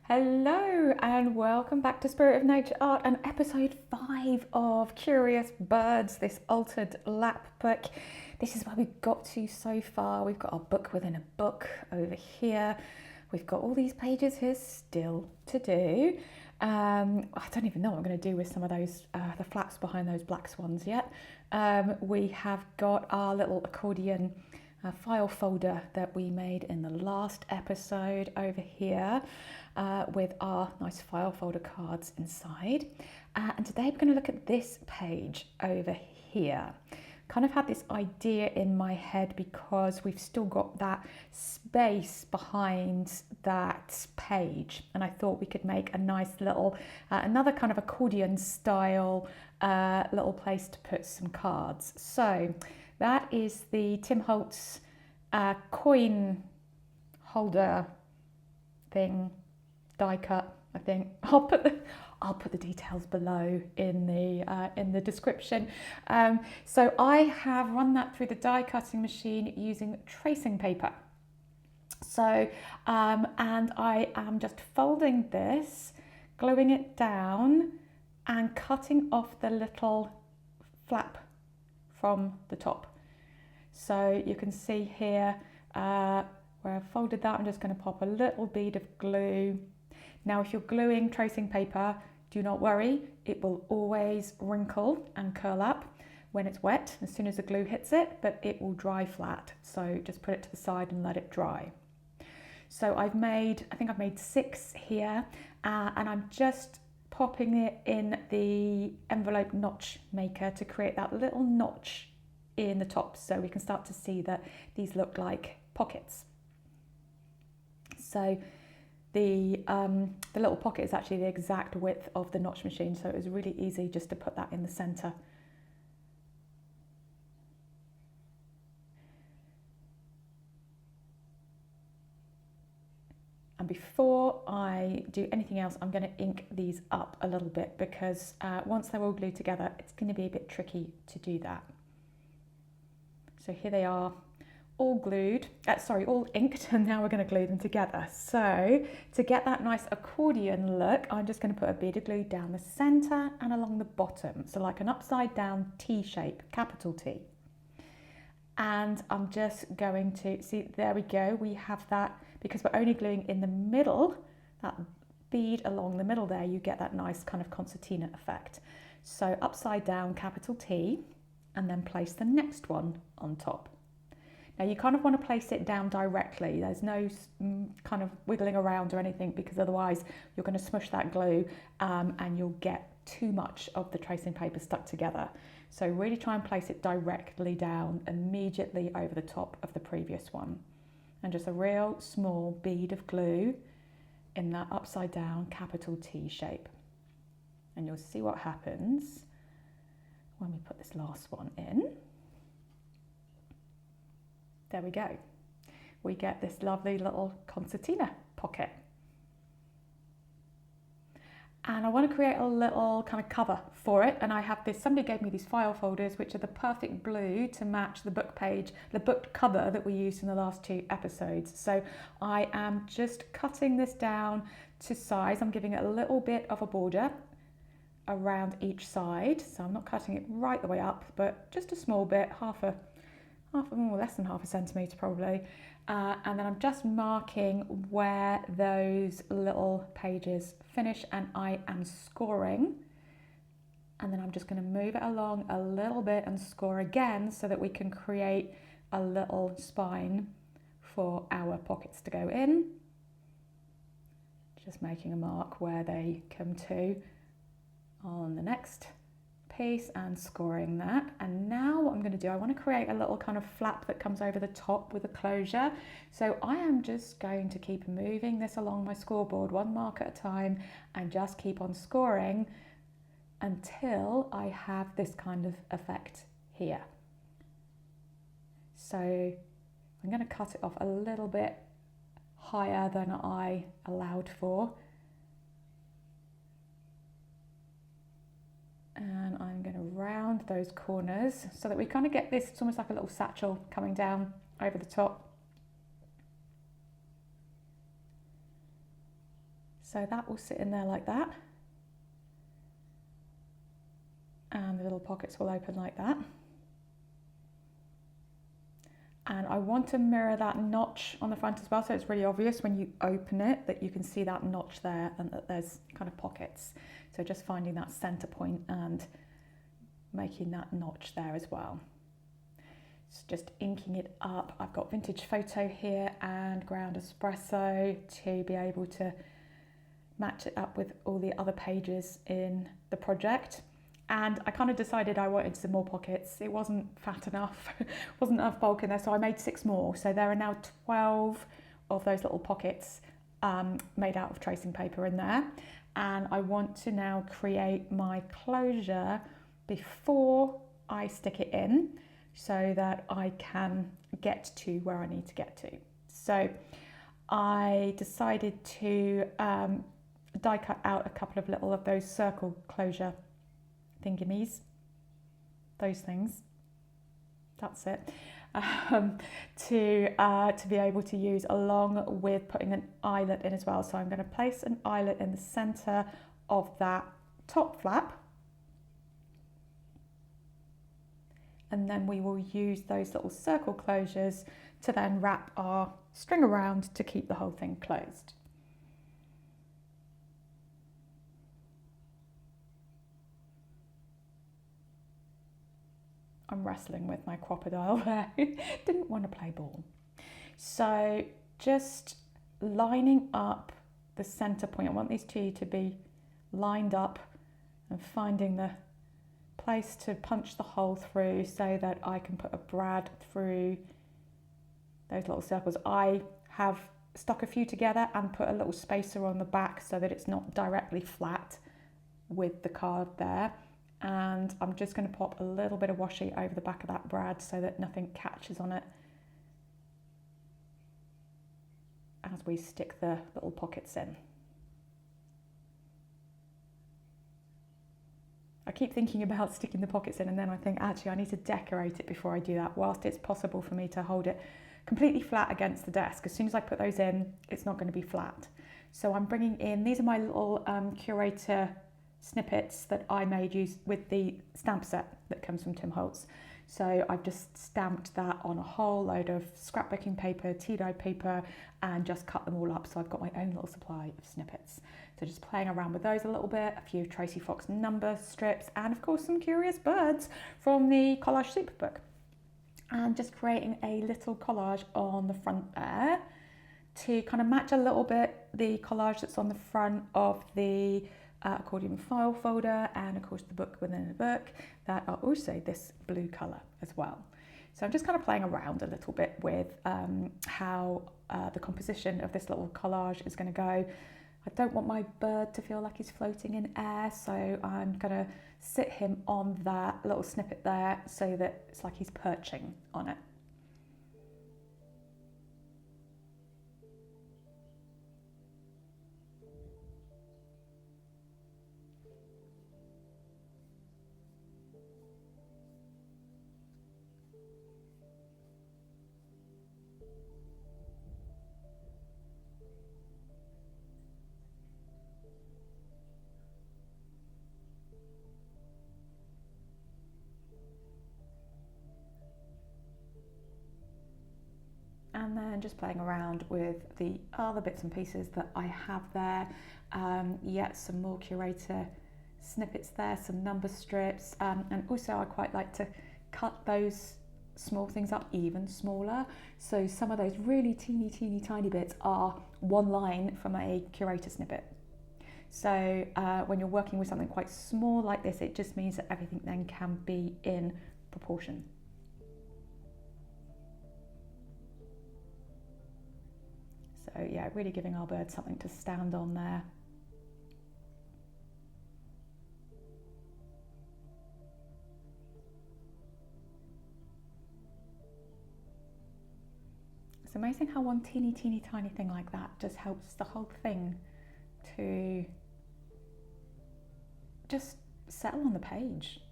Hello and welcome back to Spirit of Nature Art and episode 5 of Curious Birds, this altered lapbook. This is where we've got to so far. We've got our book within a book over here. We've got all these pages here still to do. I don't even know what I'm going to do with some of those, the flaps behind those black swans yet. We have got our little accordion file folder that we made in the last episode over here with our nice file folder cards inside. And today we're going to look at this page over here. Kind of had this idea in my head because we've still got that space behind that page, and I thought we could make a nice little another kind of accordion style little place to put some cards. So that is the Tim Holtz coin holder thing, die cut, I think. I'll put the details below in the description. So I have run that through the die cutting machine using tracing paper. So and I am just folding this, gluing it down and cutting off the little flap from the top. So you can see here where I've folded that, I'm just going to pop a little bead of glue. Now if you're gluing tracing paper, do not worry, it will always wrinkle and curl up when it's wet as soon as the glue hits it, but it will dry flat. So just put it to the side and let it dry. So I think I've made 6 here and I'm just popping it in the envelope notch maker to create that little notch in the top so we can start to see that these look like pockets. So the little pocket is actually the exact width of the notch machine, so it was really easy just to put that in the center. And before I do anything else, I'm going to ink these up a little bit because once they're all glued together, it's going to be a bit tricky to do that. So here they are, all glued, all inked, and now we're going to glue them together. So to get that nice accordion look, I'm just going to put a bead of glue down the center and along the bottom. So like an upside down T shape, capital T. And I'm just going to, see, there we go. We have that, because we're only gluing in the middle, that bead along the middle there, you get that nice kind of concertina effect. So upside down, capital T, and then place the next one on top. Now you kind of want to place it down directly. There's no kind of wiggling around or anything, because otherwise you're going to smush that glue and you'll get too much of the tracing paper stuck together. So really try and place it directly down immediately over the top of the previous one. And just a real small bead of glue in that upside down capital T shape. And you'll see what happens when we put this last one in. There we go. We get this lovely little concertina pocket. And I want to create a little kind of cover for it. And I have this, somebody gave me these file folders, which are the perfect blue to match the book page, the book cover that we used in the last 2 episodes. So I am just cutting this down to size. I'm giving it a little bit of a border around each side. So I'm not cutting it right the way up, but just a small bit, less than half a centimetre probably. And then I'm just marking where those little pages finish, and I am scoring. And then I'm just going to move it along a little bit and score again so that we can create a little spine for our pockets to go in. Just making a mark where they come to on the next piece and scoring that. And now what I'm going to do, I want to create a little kind of flap that comes over the top with a closure. So I am just going to keep moving this along my scoreboard 1 mark at a time and just keep on scoring until I have this kind of effect here. So I'm going to cut it off a little bit higher than I allowed for. And I'm going to round those corners so that we kind of get this, it's almost like a little satchel coming down over the top. So that will sit in there like that. And the little pockets will open like that. And I want to mirror that notch on the front as well, so it's really obvious when you open it that you can see that notch there and that there's kind of pockets. So just finding that center point and making that notch there as well. So just inking it up. I've got vintage photo here and ground espresso to be able to match it up with all the other pages in the project. And I kind of decided I wanted some more pockets. It wasn't fat enough, wasn't enough bulk in there, so I made 6 more. So there are now 12 of those little pockets made out of tracing paper in there. And I want to now create my closure before I stick it in so that I can get to where I need to get to. So I decided to die cut out a couple of little of those circle closure thingamies, those things, that's it, to be able to use along with putting an eyelet in as well. So I'm going to place an eyelet in the center of that top flap, and then we will use those little circle closures to then wrap our string around to keep the whole thing closed. I'm wrestling with my crocodile there. Didn't want to play ball. So just lining up the center point. I want these two to be lined up and finding the place to punch the hole through so that I can put a brad through those little circles. I have stuck a few together and put a little spacer on the back so that it's not directly flat with the card there. And I'm just going to pop a little bit of washi over the back of that brad so that nothing catches on it as we stick the little pockets in. I keep thinking about sticking the pockets in and then I think actually I need to decorate it before I do that, whilst it's possible for me to hold it completely flat against the desk. As soon as I put those in, it's not going to be flat. So I'm bringing in, these are my little Currator snippets that I made use with the stamp set that comes from Tim Holtz. So I've just stamped that on a whole load of scrapbooking paper, tea-dyed paper, and just cut them all up. So I've got my own little supply of snippets. So just playing around with those a little bit, a few Tracy Fox number strips, and of course some curious birds from the Collage Superbook. And just creating a little collage on the front there to kind of match a little bit the collage that's on the front of the accordion file folder, and of course the book within the book that are also this blue colour as well. So I'm just kind of playing around a little bit with how the composition of this little collage is going to go. I don't want my bird to feel like he's floating in air, so I'm going to sit him on that little snippet there so that it's like he's perching on it. And then just playing around with the other bits and pieces that I have there. Yet some more Currator snippets there, some number strips, and also I quite like to cut those small things up even smaller. So some of those really teeny tiny bits are one line from a Currator snippet. So when you're working with something quite small like this, it just means that everything then can be in proportion. So yeah, really giving our bird something to stand on there. It's amazing how one teeny tiny thing like that just helps the whole thing to just settle on the page.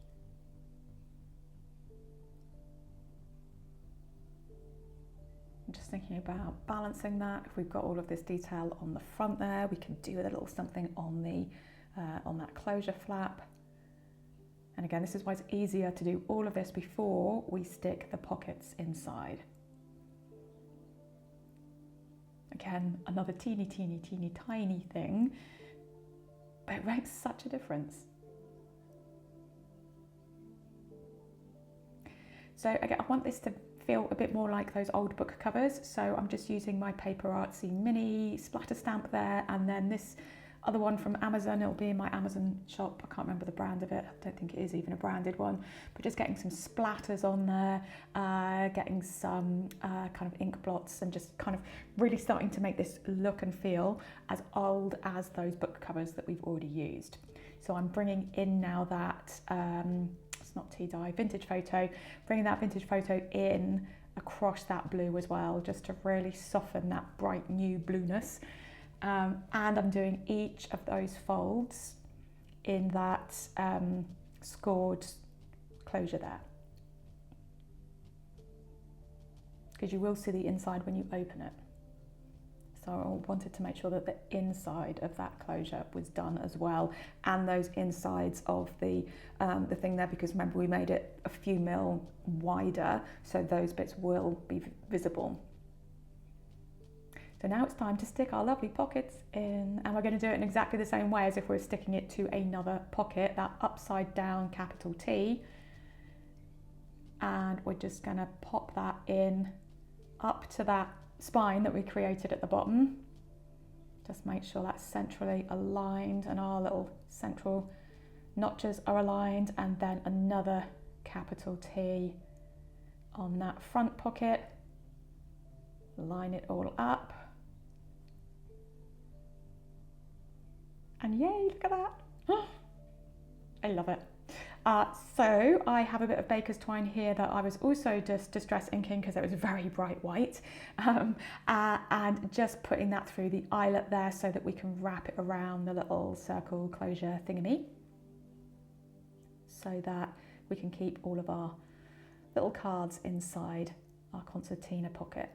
I'm just thinking about balancing that. If we've got all of this detail on the front there, we can do a little something on the on that closure flap. And again, this is why it's easier to do all of this before we stick the pockets inside. Again, another teeny tiny thing, but it makes such a difference. So again, I want this to feel a bit more like those old book covers. So I'm just using my paper Artsy mini splatter stamp there, and then this other one from Amazon, it'll be in my Amazon shop. I can't remember the brand of it. I don't think it is even a branded one, but just getting some splatters on there, getting some kind of ink blots, and just kind of really starting to make this look and feel as old as those book covers that we've already used. So I'm bringing in now that, it's not tea dye, vintage photo, bringing that vintage photo in across that blue as well, just to really soften that bright new blueness. And I'm doing each of those folds in that scored closure there, because you will see the inside when you open it. So I wanted to make sure that the inside of that closure was done as well, and those insides of the thing there, because remember we made it a few mil wider, so those bits will be visible. So now it's time to stick our lovely pockets in, and we're going to do it in exactly the same way as if we're sticking it to another pocket, that upside down capital T. And we're just going to pop that in up to that spine that we created at the bottom. Just make sure that's centrally aligned and our little central notches are aligned, and then another capital T on that front pocket. Line it all up. And yay, look at that. I love it. So I have a bit of baker's twine here that I was also just distress inking because it was very bright white, and just putting that through the eyelet there so that we can wrap it around the little circle closure thingamy, so that we can keep all of our little cards inside our concertina pocket.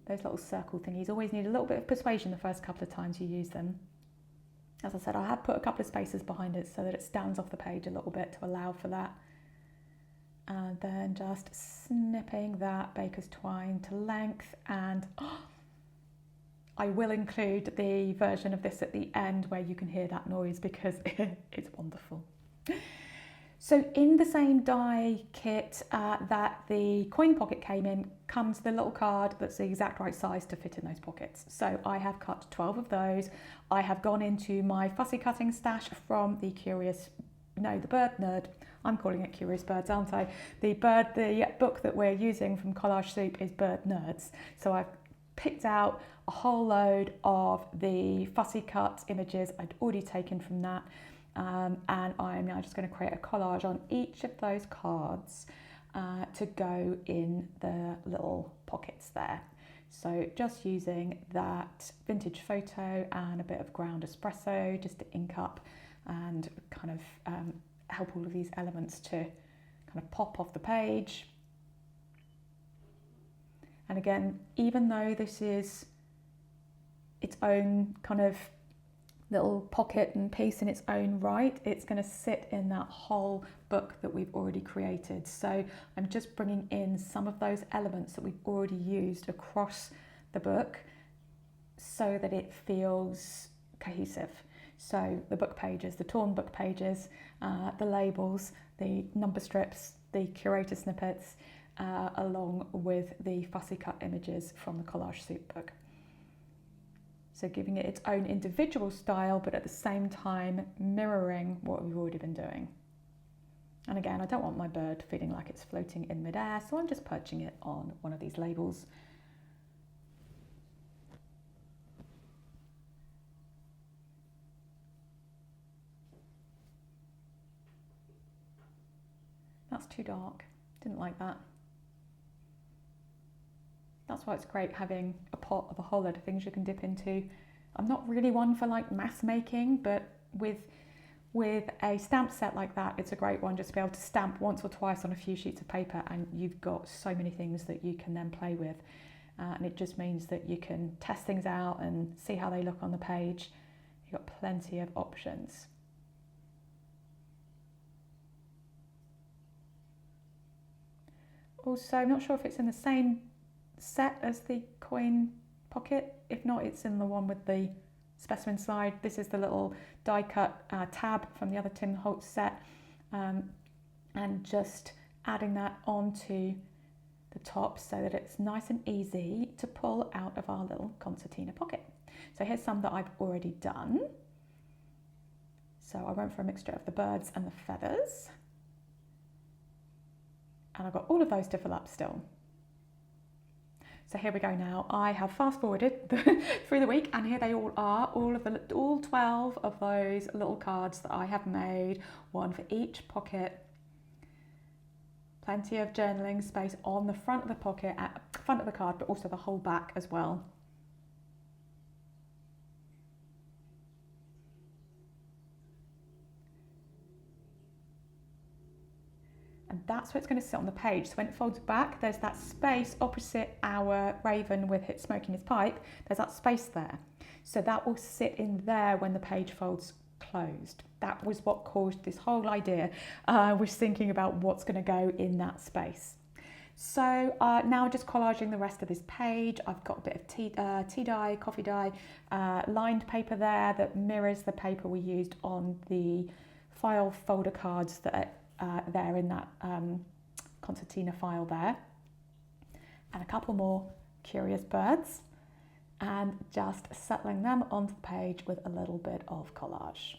Those little circle thingies always need a little bit of persuasion the first couple of times you use them. As I said, I have put a couple of spaces behind it so that it stands off the page a little bit to allow for that. And then just snipping that baker's twine to length, and I will include the version of this at the end where you can hear that noise because it's wonderful. So in the same die kit that the coin pocket came in comes the little card that's the exact right size to fit in those pockets. So I have cut 12 of those. I have gone into my fussy cutting stash from the the Bird Nerd. I'm calling it Curious Birds, aren't I? The book that we're using from Collage Soup is Bird Nerds. So I've picked out a whole load of the fussy cut images I'd already taken from that. And I'm now just going to create a collage on each of those cards to go in the little pockets there. So just using that vintage photo and a bit of ground espresso just to ink up and kind of help all of these elements to kind of pop off the page. And again, even though this is its own kind of little pocket and piece in its own right, it's going to sit in that whole book that we've already created. So I'm just bringing in some of those elements that we've already used across the book so that it feels cohesive. So the book pages, the torn book pages, the labels, the number strips, the curator snippets, along with the fussy cut images from the Collage Soup book. So giving it its own individual style, but at the same time mirroring what we've already been doing. And again, I don't want my bird feeling like it's floating in midair, so I'm just perching it on one of these labels. That's too dark, didn't like that. That's why it's great having a pot of a whole load of things you can dip into. I'm not really one for like mass making, but with with a stamp set like that, it's a great one just to be able to stamp once or twice on a few sheets of paper, and you've got so many things that you can then play with. And it just means that you can test things out and see how they look on the page. You've got plenty of options. Also, I'm not sure if it's in the same set as the coin pocket. If not, it's in the one with the specimen slide. This is the little die cut tab from the other Tim Holtz set, and just adding that onto the top so that it's nice and easy to pull out of our little concertina pocket. So here's some that I've already done. So I went for a mixture of the birds and the feathers, and I've got all of those to fill up still. So here we go now. I have fast forwarded through the week, and here they all are, all 12 of those little cards that I have made, one for each pocket. Plenty of journaling space on the front of the pocket, at front of the card, but also the whole back as well. And that's where it's going to sit on the page. So when it folds back, there's that space opposite our raven with it smoking his pipe. There's that space there. So that will sit in there when the page folds closed. That was what caused this whole idea. Was thinking about what's going to go in that space. So now just collaging the rest of this page. I've got a bit of tea dye, coffee dye, lined paper there that mirrors the paper we used on the file folder cards that are there in that concertina file there. And a couple more curious birds, and just settling them onto the page with a little bit of collage.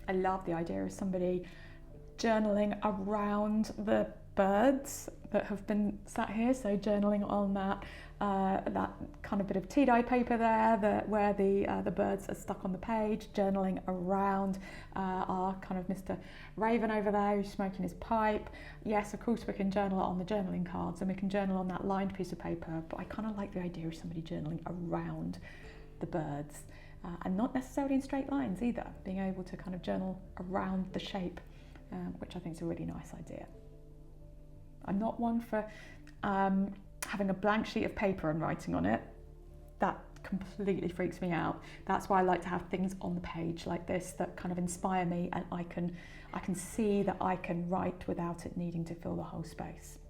I love the idea of somebody journaling around the birds that have been sat here. So journaling on that that kind of bit of tea dye paper there, where the birds are stuck on the page. Journaling around our kind of Mr. Raven over there who's smoking his pipe. Yes, of course we can journal on the journaling cards, and we can journal on that lined piece of paper. But I kind of like the idea of somebody journaling around the birds. And not necessarily in straight lines either, being able to kind of journal around the shape, which I think is a really nice idea. I'm not one for having a blank sheet of paper and writing on it. That completely freaks me out. That's why I like to have things on the page like this that kind of inspire me, and I can see that I can write without it needing to fill the whole space.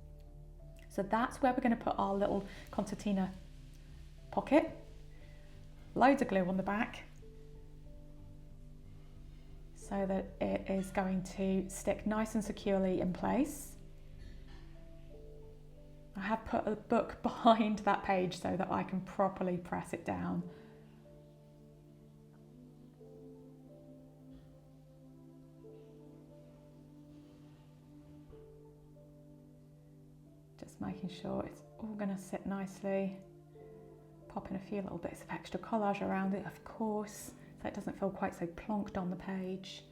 So that's where we're going to put our little concertina pocket. Loads of glue on the back so that it is going to stick nice and securely in place. I have put a book behind that page so that I can properly press it down. Just making sure it's all going to sit nicely. Popping a few little bits of extra collage around it, of course, so it doesn't feel quite so plonked on the page.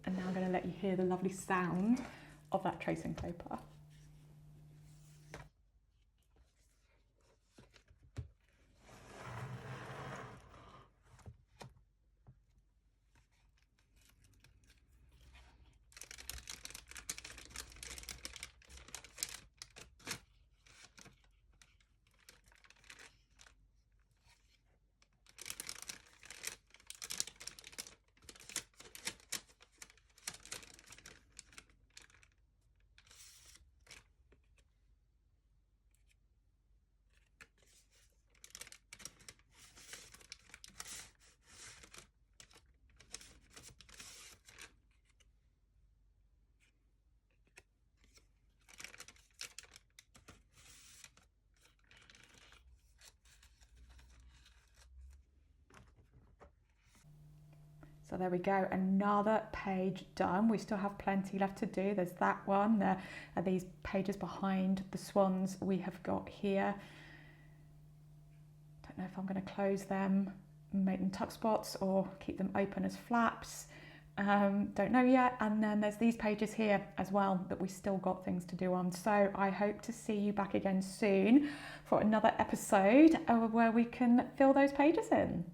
And now I'm going to let you hear the lovely sound of that tracing paper. So there we go, another page done. We still have plenty left to do. There's that one. There are these pages behind the swans we have got here. Don't know if I'm going to close them, make them tuck spots, or keep them open as flaps. Don't know yet. And then there's these pages here as well that we still got things to do on. So I hope to see you back again soon for another episode where we can fill those pages in.